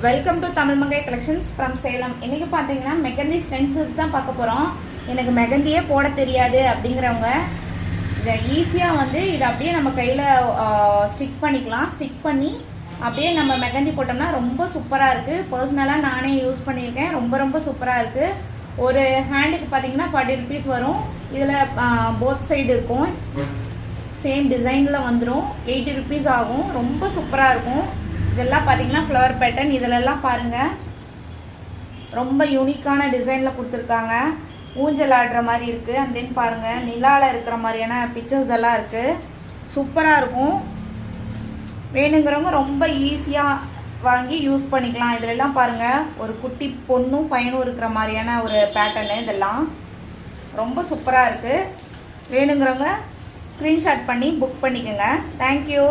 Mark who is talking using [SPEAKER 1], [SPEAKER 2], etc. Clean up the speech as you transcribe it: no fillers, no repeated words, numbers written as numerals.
[SPEAKER 1] Welcome to Tamil Mangai collections from Salem. இன்றைக்கி பார்த்தீங்கன்னா mehndi stencils தான் பார்க்க போகிறோம். எனக்கு மெகந்தியே போட தெரியாது அப்படிங்கிறவங்க இதை ஈஸியாக இதை அப்படியே நம்ம கையில் ஸ்டிக் பண்ணிக்கலாம். ஸ்டிக் பண்ணி அப்படியே நம்ம மெகந்தி போட்டோம்னா ரொம்ப சூப்பராக இருக்குது. பர்சனலாக நானே யூஸ் பண்ணியிருக்கேன். ரொம்ப சூப்பராக இருக்குது. ஒரு ஹேண்டுக்கு பார்த்தீங்கன்னா 40 ருபீஸ் வரும். இதில் போத் சைடு இருக்கும். சேம் டிசைனில் வந்துடும். 80 ருபீஸ் ஆகும். ரொம்ப சூப்பராக இருக்கும். இதெல்லாம் பார்த்தீங்கன்னா ஃப்ளவர் பேட்டர்ன். இதிலெல்லாம் பாருங்கள், ரொம்ப யூனிக்கான டிசைனில் கொடுத்துருக்காங்க. ஊஞ்சல் ஆடுற மாதிரி இருக்குது. அண்ட் தென் பாருங்கள், நிலாவில் இருக்கிற மாதிரியான பிக்சர்ஸ் எல்லாம் இருக்குது. சூப்பராக இருக்கும். வேணுங்கிறவங்க ரொம்ப ஈஸியாக வாங்கி யூஸ் பண்ணிக்கலாம். இதிலெல்லாம் பாருங்கள், ஒரு குட்டி பொண்ணும் பையனும் இருக்கிற மாதிரியான ஒரு பேட்டர்னு. இதெல்லாம் ரொம்ப சூப்பராக இருக்குது. வேணுங்கிறவங்க ஸ்க்ரீன்ஷாட் பண்ணி புக் பண்ணிக்கோங்க. தேங்க்யூ.